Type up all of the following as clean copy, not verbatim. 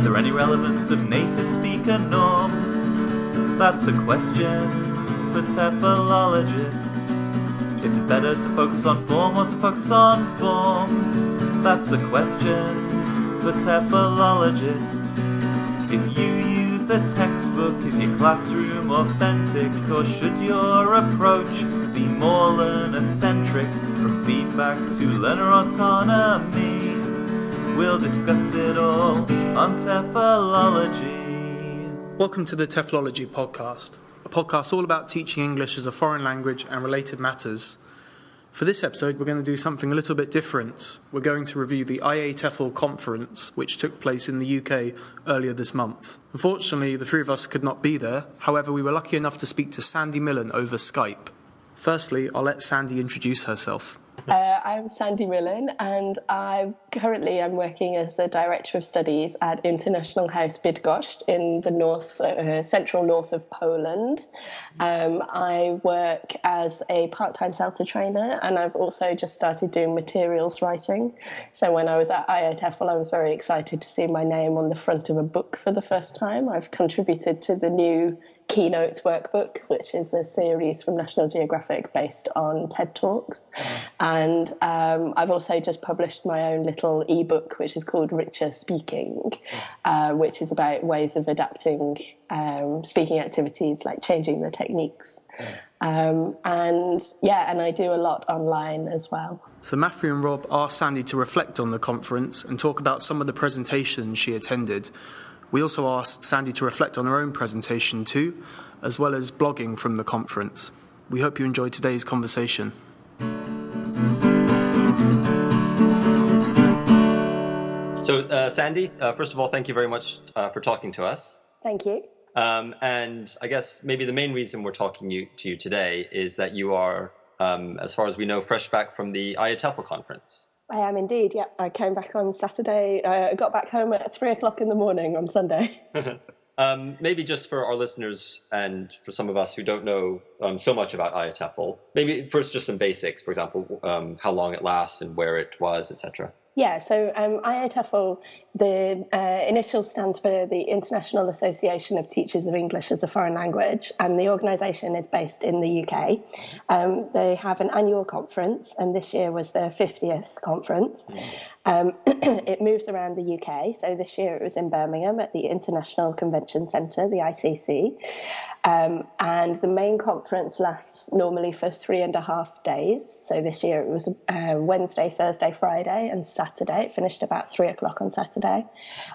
Is there any relevance of native speaker norms? That's a question for TEFLologists. Is it better to focus on form or to focus on forms? That's a question for TEFLologists. If you use a textbook, is your classroom authentic, or should your approach be more learner-centric? From feedback to learner autonomy, we'll discuss it all on TEFLology. Welcome to the TEFLology podcast, a podcast all about teaching English as a foreign language and related matters. For this episode, we're going to do something a little bit different. We're going to review the IATEFL conference, which took place in the UK earlier this month. Unfortunately, the three of us could not be there. However, we were lucky enough to speak to Sandy Millin over Skype. Firstly, I'll let Sandy introduce herself. I'm Sandy Millin, and I'm working as the Director of Studies at International House Bydgoszcz in the central north of Poland. I work as a part-time CELTA trainer, and I've also just started doing materials writing. So when I was at IATEFL, I was very excited to see my name on the front of a book for the first time. I've contributed to the new Keynotes workbooks, which is a series from National Geographic based on TED Talks. And I've also just published my own little ebook, which is called Richer Speaking, which is about ways of adapting speaking activities, like changing the techniques. And I do a lot online as well. So Matthew and Rob asked Sandy to reflect on the conference and talk about some of the presentations she attended. We also asked Sandy to reflect on her own presentation too, as well as blogging from the conference. We hope you enjoyed today's conversation. So, Sandy, first of all, thank you very much for talking to us. Thank you. And I guess maybe the main reason we're talking to you today is that you are, as far as we know, fresh back from the IATEFL conference. I am indeed, yeah. I came back on Saturday, got back home at 3:00 in the morning on Sunday. Maybe just for our listeners and for some of us who don't know so much about IATEFL, maybe first just some basics, for example, how long it lasts and where it was, etc. Yeah, so IATEFL, the initial stands for the International Association of Teachers of English as a Foreign Language, and the organisation is based in the UK. They have an annual conference, and this year was their 50th conference. It moves around the UK, so this year it was in Birmingham at the International Convention Centre, the ICC. And the main conference lasts normally for 3.5 days. So this year it was Wednesday, Thursday, Friday, and Saturday. It finished about 3:00 on Saturday.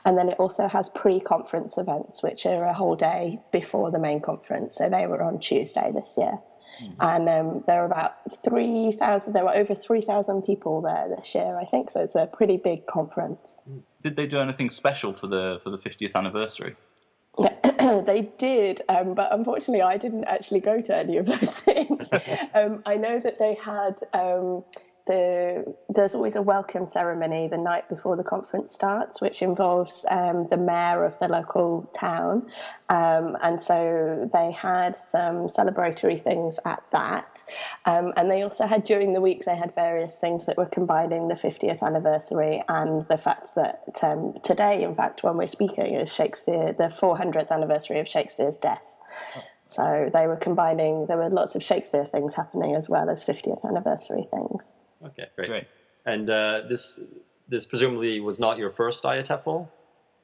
And then it also has pre-conference events, which are a whole day before the main conference. So they were on Tuesday this year. Mm-hmm. And there were about 3,000, there were over 3,000 people there this year, I think. So it's a pretty big conference. Did they do anything special for the 50th anniversary? They did, but unfortunately I didn't actually go to any of those things. I know that they had there's always a welcome ceremony the night before the conference starts, which involves the mayor of the local town, and so they had some celebratory things at that, and they also had during the week they had various things that were combining the 50th anniversary and the fact that today, in fact, when we're speaking, is the 400th anniversary of Shakespeare's death. So they were combining, there were lots of Shakespeare things happening as well as 50th anniversary things. Okay, great. And this presumably was not your first IATEFL?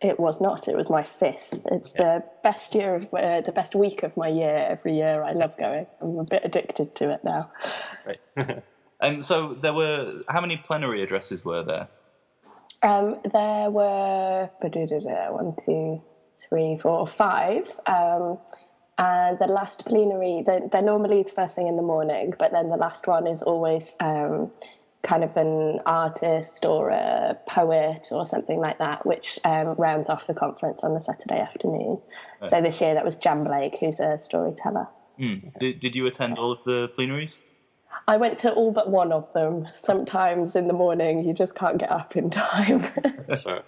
It was not. It was my 5th. It's the best the best week of my year every year. I love going. I'm a bit addicted to it now. Right. So how many plenary addresses were there? There were 1, 2, 3, 4, 5. And the last plenary, they're normally the first thing in the morning, but then the last one is always kind of an artist or a poet or something like that, which rounds off the conference on the Saturday afternoon. Right. So this year that was Jan Blake, who's a storyteller. Did you attend all of the plenaries? I went to all but one of them. Sometimes in the morning you just can't get up in time. Sure.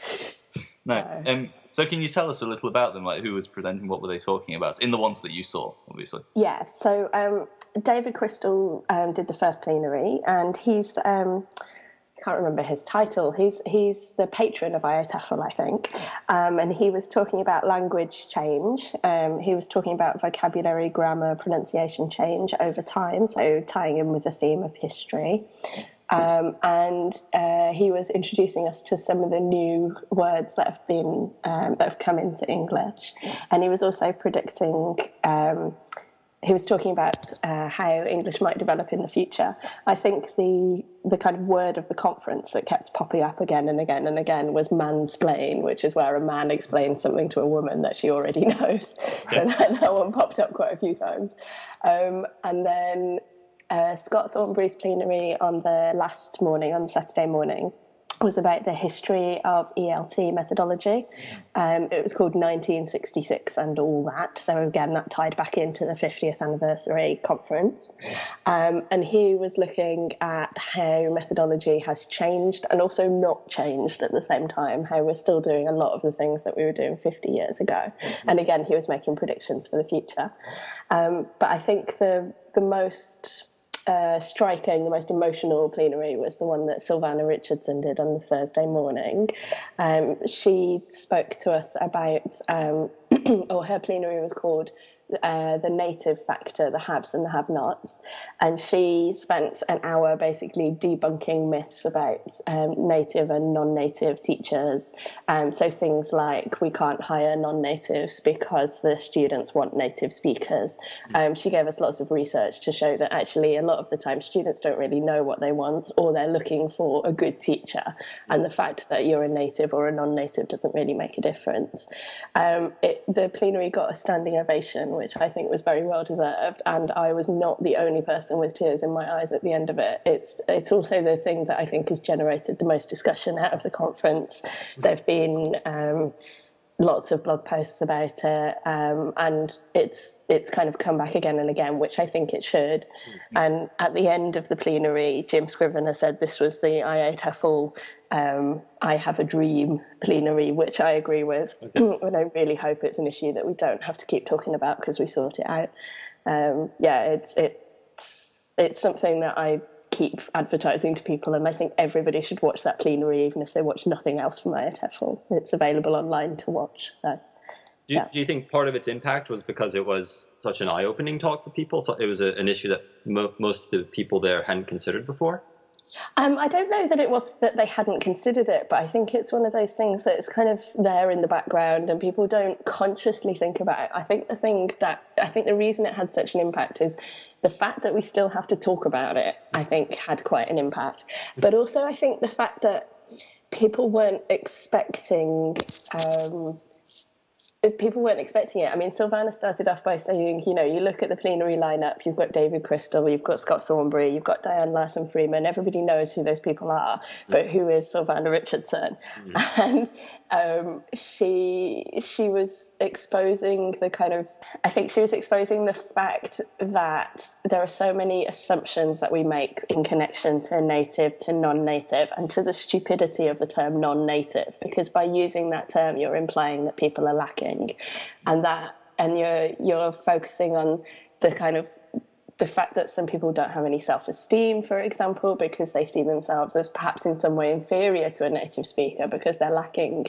No. So can you tell us a little about them, like who was presenting, what were they talking about, in the ones that you saw, obviously? Yeah, so David Crystal did the first plenary, and he's can't remember his title. He's the patron of IATEFL, I think, and he was talking about language change. He was talking about vocabulary, grammar, pronunciation change over time, so tying in with the theme of history. And he was introducing us to some of the new words that have come into English, and he was also predicting. He was talking about how English might develop in the future. I think the kind of word of the conference that kept popping up again and again and again was mansplain, which is where a man explains something to a woman that she already knows. So that one popped up quite a few times. And then Scott Thornbury's plenary on the last morning, on Saturday morning, was about the history of ELT methodology. It was called 1966 and all that. So again, that tied back into the 50th anniversary conference. And he was looking at how methodology has changed and also not changed at the same time, how we're still doing a lot of the things that we were doing 50 years ago. And again, he was making predictions for the future. But I think the most striking, the most emotional plenary was the one that Savannah Richard Turn did on the Thursday morning. She spoke to us about, or her plenary was called the native factor, the haves and the have-nots, and she spent an hour basically debunking myths about native and non-native teachers. So things like we can't hire non-natives because the students want native speakers. She gave us lots of research to show that actually a lot of the time students don't really know what they want, or they're looking for a good teacher, and the fact that you're a native or a non-native doesn't really make a difference. The plenary got a standing ovation, which I think was very well deserved, and I was not the only person with tears in my eyes at the end of it. It's also the thing that I think has generated the most discussion out of the conference. There have been lots of blog posts about it, and it's kind of come back again and again, which I think it should. And at the end of the plenary, Jim Scrivener said this was the IATEFL I Have a Dream plenary, which I agree with. And I really hope it's an issue that we don't have to keep talking about because we sort it out. It's something that I keep advertising to people, and I think everybody should watch that plenary, even if they watch nothing else from IATEFL. It's available online to watch. So, do you think part of its impact was because it was such an eye-opening talk for people? So it was an issue that most of the people there hadn't considered before? I don't know that it was that they hadn't considered it, but I think it's one of those things that is kind of there in the background and people don't consciously think about it. I think the reason it had such an impact is the fact that we still have to talk about it, I think, had quite an impact. But also I think the fact that people weren't expecting it. I mean, Savannah started off by saying, you look at the plenary lineup, you've got David Crystal, you've got Scott Thornbury, you've got Diane Larson Freeman, everybody knows who those people are, but who is Savannah Richard Turn? And she was exposing the fact that there are so many assumptions that we make in connection to native, to non-native, and to the stupidity of the term non-native, because by using that term you're implying that people are lacking, and you're focusing on the fact that some people don't have any self-esteem, for example, because they see themselves as perhaps in some way inferior to a native speaker because they're lacking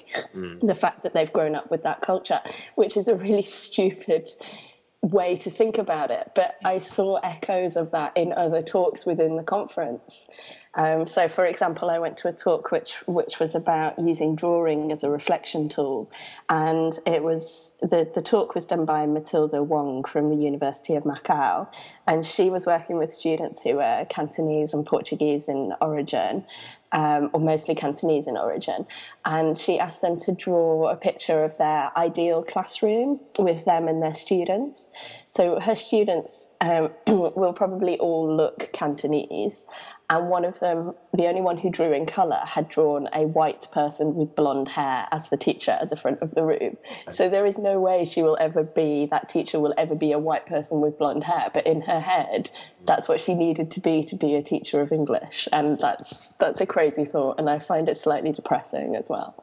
the fact that they've grown up with that culture, which is a really stupid way to think about it. But I saw echoes of that in other talks within the conference. So, for example, I went to a talk which was about using drawing as a reflection tool, and it was the talk was done by Matilda Wong from the University of Macau, and she was working with students who were Cantonese and Portuguese in origin, or mostly Cantonese in origin, and she asked them to draw a picture of their ideal classroom with them and their students. So her students will probably all look Cantonese, and one of them, the only one who drew in colour, had drawn a white person with blonde hair as the teacher at the front of the room. So there is no way that teacher will ever be a white person with blonde hair, but in her head, that's what she needed to be a teacher of English. And that's a crazy thought, and I find it slightly depressing as well.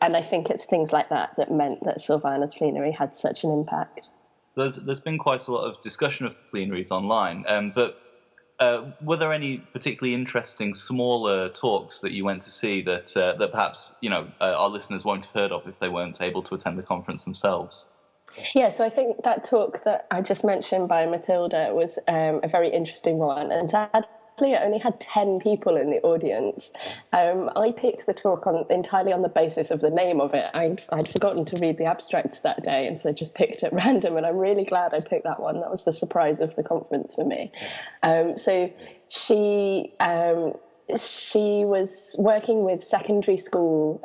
And I think it's things like that meant that Savannah's plenary had such an impact. So there's been quite a lot of discussion of the plenaries online, but Were there any particularly interesting smaller talks that you went to see that perhaps our listeners won't have heard of if they weren't able to attend the conference themselves? Yeah, so I think that talk that I just mentioned by Matilda was a very interesting one, and sadly it only had 10 people in the audience. I picked the talk entirely on the basis of the name of it. I'd forgotten to read the abstracts that day, and so just picked at random, and I'm really glad I picked that one. That was the surprise of the conference for me. So she was working with secondary school,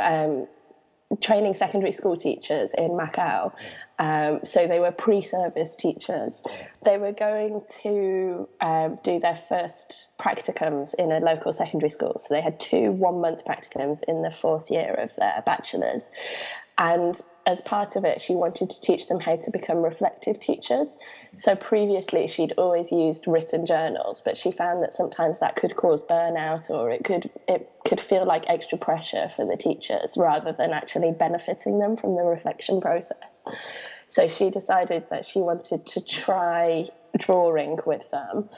training secondary school teachers in Macau. So they were pre-service teachers. They were going to do their first practicums in a local secondary school. So they had 2 one-month practicums in the 4th year of their bachelor's. And as part of it, she wanted to teach them how to become reflective teachers. So previously, she'd always used written journals, but she found that sometimes that could cause burnout, or it could feel like extra pressure for the teachers rather than actually benefiting them from the reflection process. So she decided that she wanted to try drawing with them.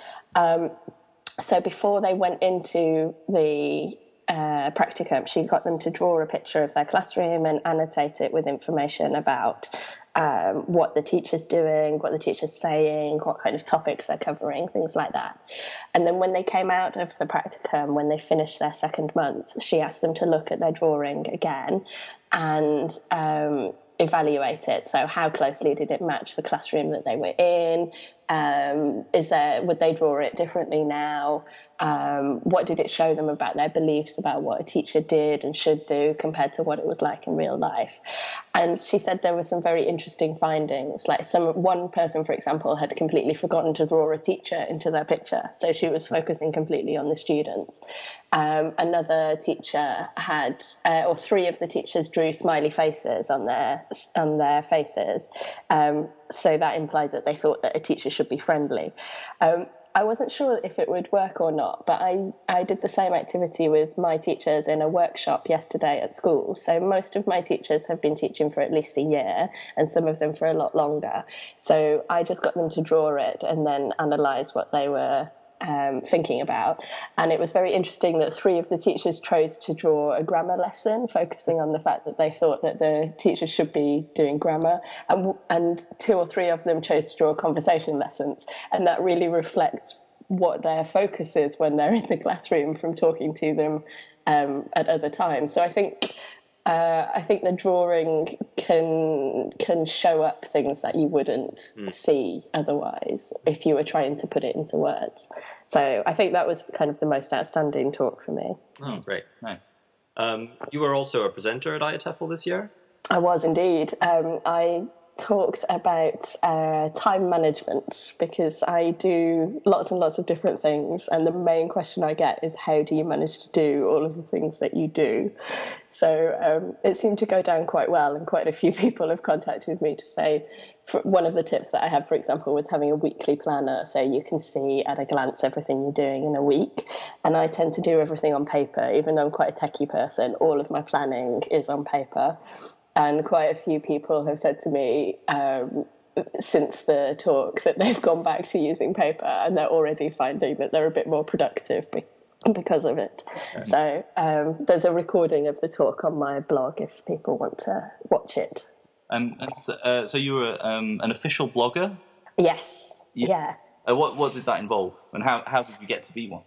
So before they went into the practicum, she got them to draw a picture of their classroom and annotate it with information about what the teacher's doing, what the teacher's saying, what kind of topics they're covering, things like that. And then when they came out of the practicum, when they finished their 2nd month, she asked them to look at their drawing again and evaluate it. So how closely did it match the classroom that they were in? Would they draw it differently now? What did it show them about their beliefs about what a teacher did and should do compared to what it was like in real life? And she said there were some very interesting findings. Like one person, for example, had completely forgotten to draw a teacher into their picture, so she was focusing completely on the students. Another teacher had, or 3 of the teachers drew smiley faces on their faces. So that implied that they thought that a teacher should be friendly. I wasn't sure if it would work or not, but I did the same activity with my teachers in a workshop yesterday at school. So most of my teachers have been teaching for at least a year, and some of them for a lot longer. So I just got them to draw it and then analyse what they were thinking about. And it was very interesting that 3 of the teachers chose to draw a grammar lesson, focusing on the fact that they thought that the teachers should be doing grammar, and 2 or 3 of them chose to draw conversation lessons. And that really reflects what their focus is when they're in the classroom from talking to them at other times. So I think the drawing can show up things that you wouldn't see otherwise if you were trying to put it into words. So I think that was kind of the most outstanding talk for me. Oh, great. Nice. You were also a presenter at IATEFL this year? I was indeed. I talked about time management, because I do lots and lots of different things, and the main question I get is, how do you manage to do all of the things that you do? So it seemed to go down quite well, and quite a few people have contacted me to say, one of the tips that I had, for example, was having a weekly planner, so you can see at a glance everything you're doing in a week. And I tend to do everything on paper. Even though I'm quite a techie person, all of my planning is on paper. And quite a few people have said to me since the talk that they've gone back to using paper, and they're already finding that they're a bit more productive because of it. Okay. So there's a recording of the talk on my blog if people want to watch it. So you were an official blogger? Yes. Yeah. What did that involve, and how did you get to be one?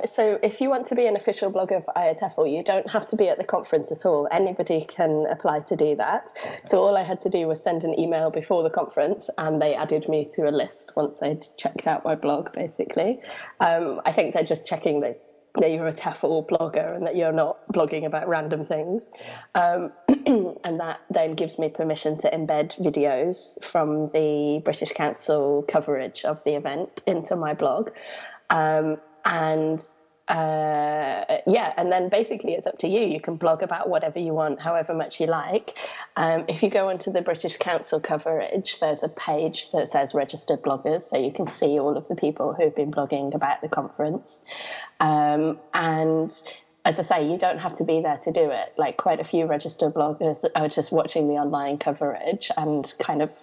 So if you want to be an official blogger for IATEFL, you don't have to be at the conference at all. Anybody can apply to do that. So all I had to do was send an email before the conference, and they added me to a list once they'd checked out my blog, basically. I think they're just checking that you're a TEFL blogger and that you're not blogging about random things. And that then gives me permission to embed videos from the British Council coverage of the event into my blog. And then basically it's up to you. You can blog about whatever you want, however much you like. If you go onto the British Council coverage, there's a page that says registered bloggers, so you can see all of the people who've been blogging about the conference. And as I say, you don't have to be there to do it. Like, quite a few registered bloggers are just watching the online coverage and kind of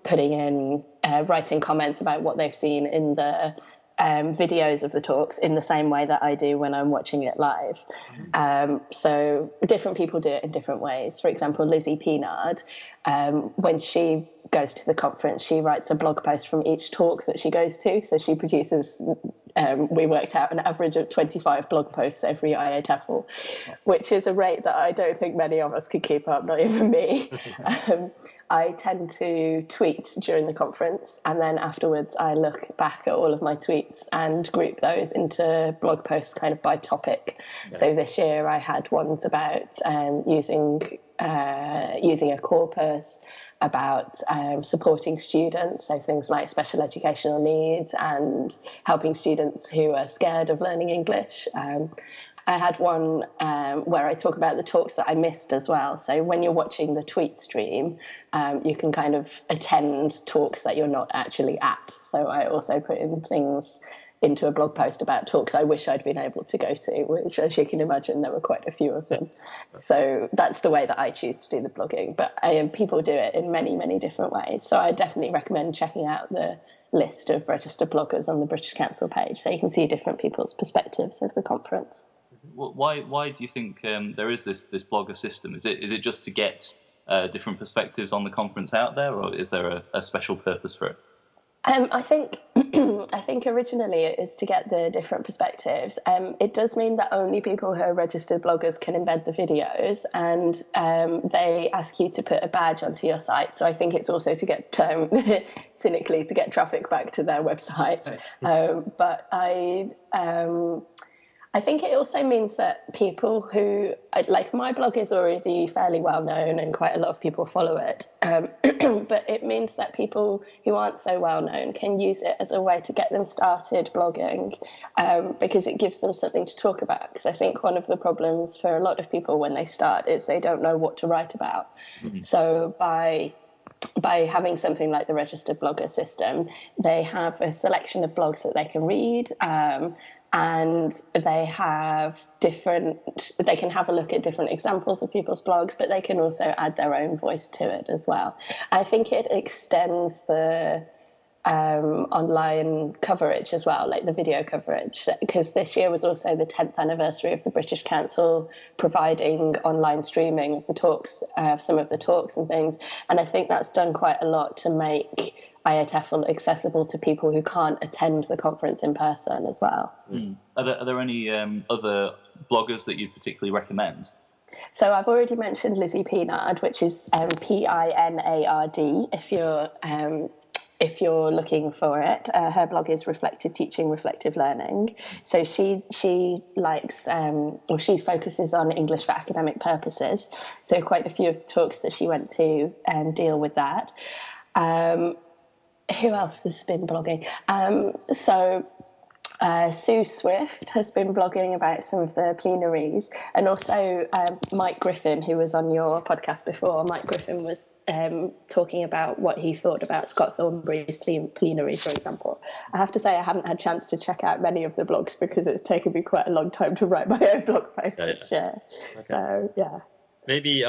putting in, writing comments about what they've seen in the videos of the talks in the same way that I do when I'm watching it live. So different people do it in different ways. For example, Lizzie Peenard, when she goes to the conference, she writes a blog post from each talk that she goes to. So she produces, we worked out an average of 25 blog posts every IATEFL, which is a rate that I don't think many of us could keep up, not even me. I tend to tweet during the conference, and then afterwards I look back at all of my tweets and group those into blog posts kind of by topic. Yeah. So this year I had ones about using a corpus, about supporting students, so things like special educational needs and helping students who are scared of learning English. I had one where I talk about the talks that I missed as well. So when you're watching the tweet stream, you can kind of attend talks that you're not actually at. So I also put in things into a blog post about talks I wish I'd been able to go to, which, as you can imagine, there were quite a few of them. So that's the way that I choose to do the blogging. But people do it in many, many different ways. So I definitely recommend checking out the list of registered bloggers on the British Council page so you can see different people's perspectives of the conference. Why do you think there is this blogger system? Is it just to get different perspectives on the conference out there, or is there a special purpose for it? I think originally it is to get the different perspectives. It does mean that only people who are registered bloggers can embed the videos, and they ask you to put a badge onto your site. So I think it's also to get, cynically, to get traffic back to their website. But I think it also means that people who, like, my blog is already fairly well known and quite a lot of people follow it, but it means that people who aren't so well known can use it as a way to get them started blogging, because it gives them something to talk about. Because I think one of the problems for a lot of people when they start is they don't know what to write about. Mm-hmm. So by having something like the registered blogger system, they have a selection of blogs that they can read, and they can have a look at different examples of people's blogs, but they can also add their own voice to it as well. I think it extends the online coverage as well, like the video coverage, because this year was also the 10th anniversary of the British Council providing online streaming of the talks, some of the talks and things. And I think that's done quite a lot to make IATEFL accessible to people who can't attend the conference in person as well. Mm. Are there any other bloggers that you'd particularly recommend? So I've already mentioned Lizzie Peenard, which is Pinard, if you're looking for it. Her blog is Reflective Teaching, Reflective Learning. So she likes, she focuses on English for academic purposes. So quite a few of the talks that she went to deal with that. Who else has been blogging? Sue Swift has been blogging about some of the plenaries, and also Mike Griffin, who was on your podcast before. Mike Griffin was talking about what he thought about Scott Thornbury's plenary, for example. I have to say I haven't had a chance to check out many of the blogs because it's taken me quite a long time to write my own blog post this year. Okay. So, yeah. Maybe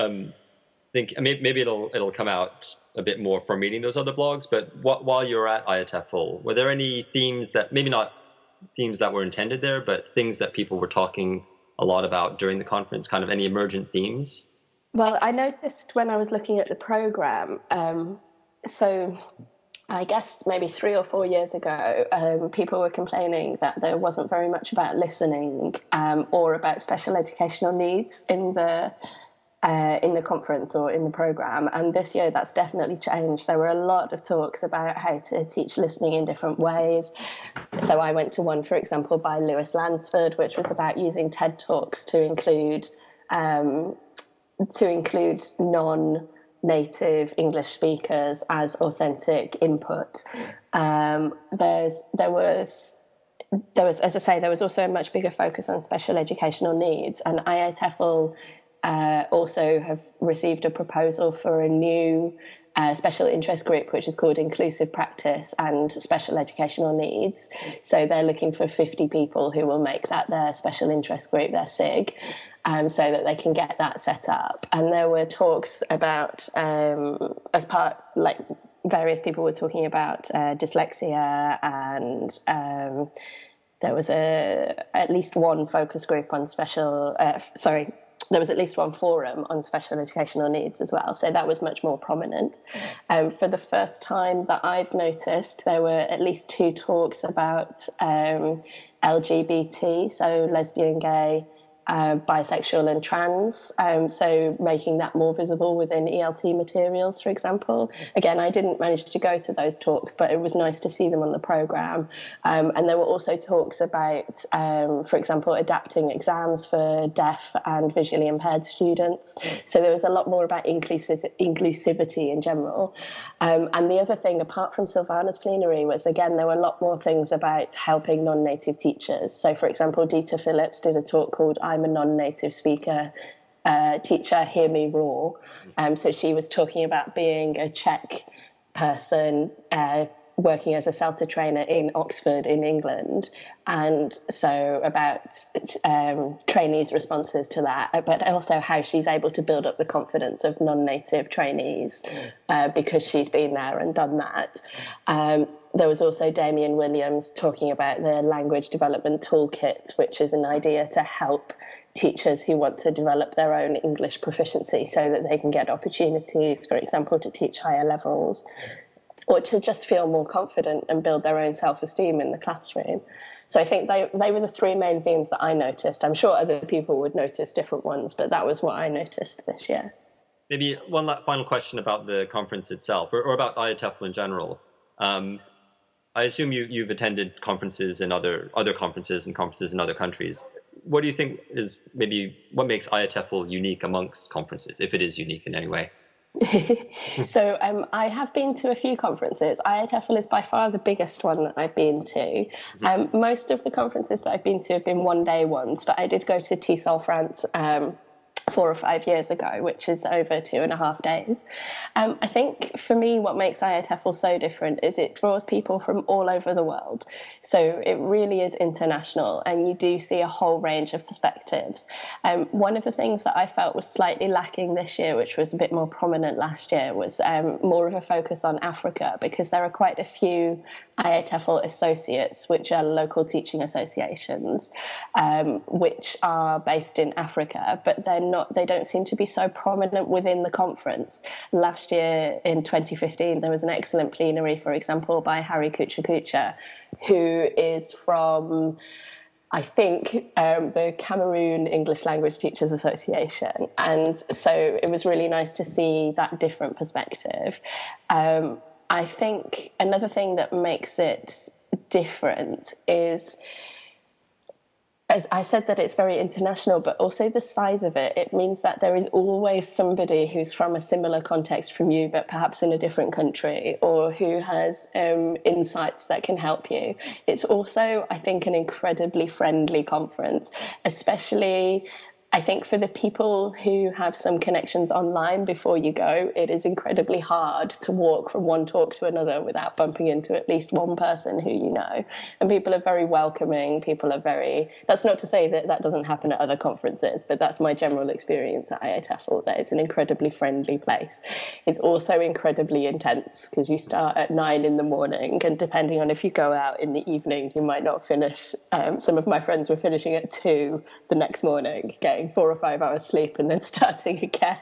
it'll come out a bit more from reading those other blogs, but while you're at IATEFL, were there any themes that, maybe not themes that were intended there, but things that people were talking a lot about during the conference, kind of any emergent themes? Well, I noticed when I was looking at the programme, so I guess maybe 3 or 4 years ago, people were complaining that there wasn't very much about listening or about special educational needs in the conference or in the programme, and this year that's definitely changed. There were a lot of talks about how to teach listening in different ways. So I went to one, for example, by Lewis Lansford, which was about using TED Talks to include non-native English speakers as authentic input. There was, as I say, there was also a much bigger focus on special educational needs, and IATEFL also have received a proposal for a new special interest group, which is called Inclusive Practice and Special Educational Needs. So they're looking for 50 people who will make that their special interest group, their SIG, so that they can get that set up. And there were talks about, as part, like various people were talking about dyslexia, and there was at least one focus group on there was at least one forum on special educational needs as well. So that was much more prominent. For the first time that I've noticed, there were at least 2 talks about LGBT, so lesbian, gay, bisexual and trans, so making that more visible within ELT materials, for example. Again, I didn't manage to go to those talks, but it was nice to see them on the programme. And there were also talks about, for example, adapting exams for deaf and visually impaired students. So there was a lot more about inclusivity in general. And the other thing, apart from Savannah's plenary, was, again, there were a lot more things about helping non-native teachers. So, for example, Dita Phillips did a talk called I'm a non-native speaker teacher, hear me roar. So she was talking about being a Czech person working as a CELTA trainer in Oxford in England, and so about trainees' responses to that, but also how she's able to build up the confidence of non-native trainees because she's been there and done that. There was also Damien Williams talking about the language development toolkit, which is an idea to help teachers who want to develop their own English proficiency so that they can get opportunities, for example, to teach higher levels, or to just feel more confident and build their own self-esteem in the classroom. So I think they were the 3 main themes that I noticed. I'm sure other people would notice different ones, but that was what I noticed this year. Maybe one final question about the conference itself, or about IATEFL in general. I assume you've attended conferences and other conferences and conferences in other countries. What do you think is maybe what makes IATEFL unique amongst conferences, if it is unique in any way? So I have been to a few conferences. IATEFL is by far the biggest one that I've been to. Most of the conferences that I've been to have been one-day ones, but I did go to TESOL France 4 or 5 years ago, which is over 2.5 days. I think for me, what makes IATEFL so different is it draws people from all over the world. So it really is international, and you do see a whole range of perspectives. One of the things that I felt was slightly lacking this year, which was a bit more prominent last year, was more of a focus on Africa, because there are quite a few IATEFL associates, which are local teaching associations, which are based in Africa, but they don't seem to be so prominent within the conference. Last year in 2015, there was an excellent plenary, for example, by Harry Kucha, who is from, I think, the Cameroon English Language Teachers Association. And so it was really nice to see that different perspective. I think another thing that makes it different is, as I said, that it's very international, but also the size of it. It means that there is always somebody who's from a similar context from you, but perhaps in a different country, or who has insights that can help you. It's also, I think, an incredibly friendly conference, especially I think for the people who have some connections online before you go, it is incredibly hard to walk from one talk to another without bumping into at least one person who you know. And people are very welcoming. People are very, that's not to say that that doesn't happen at other conferences, but that's my general experience at IATEFL, that it's an incredibly friendly place. It's also incredibly intense because you start at 9 in the morning, and depending on if you go out in the evening, you might not finish. Some of my friends were finishing at 2 the next morning, getting 4 or 5 hours sleep and then starting again.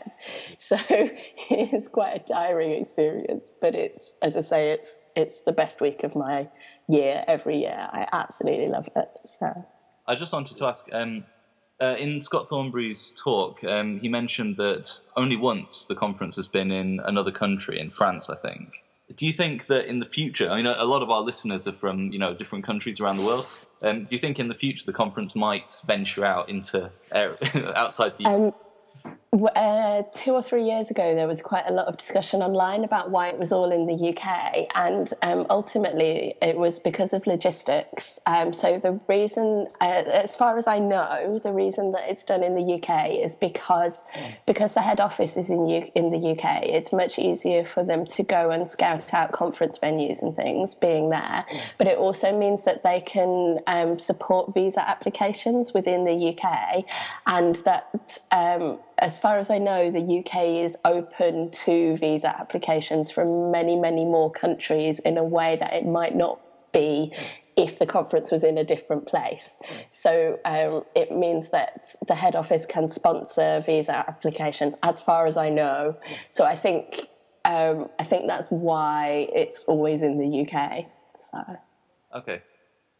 So it's quite a tiring experience, but it's, as I say, it's the best week of my year every year. I absolutely love it. So I just wanted to ask, in Scott Thornbury's talk, he mentioned that only once the conference has been in another country, in France, I think. Do you think that in the future, I mean, a lot of our listeners are from, different countries around the world. Do you think in the future the conference might venture out into outside the 2 or 3 years ago, there was quite a lot of discussion online about why it was all in the UK, and ultimately it was because of logistics. So the reason, as far as I know, the reason that it's done in the UK is because the head office is in the UK. It's much easier for them to go and scout out conference venues and things being there, but it also means that they can support visa applications within the UK, and that as far as I know, the UK is open to visa applications from many, many more countries in a way that it might not be if the conference was in a different place. So it means that the head office can sponsor visa applications, as far as I know. So I think that's why it's always in the UK. So. Okay,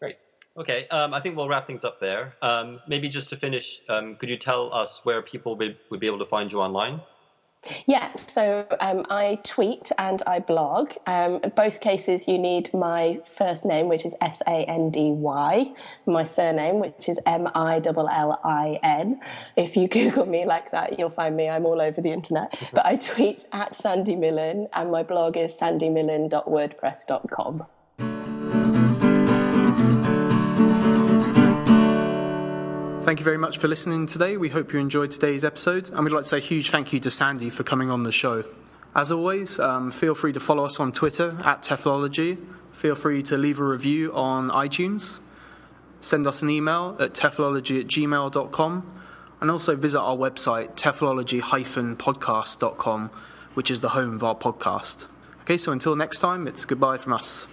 great. Okay, I think we'll wrap things up there. Maybe just to finish, could you tell us where people would be able to find you online? Yeah, so I tweet and I blog. In both cases, you need my first name, which is Sandy, my surname, which is Millin. If you Google me like that, you'll find me. I'm all over the internet. But I tweet at Sandy Millin, and my blog is sandymillin.wordpress.com. Thank you very much for listening today. We hope you enjoyed today's episode, and we'd like to say a huge thank you to Sandy for coming on the show. As always, feel free to follow us on Twitter at TEFLology. Feel free to leave a review on iTunes. Send us an email at teflology@gmail.com, and also visit our website, teflology-podcast.com, which is the home of our podcast. Okay, so until next time, it's goodbye from us.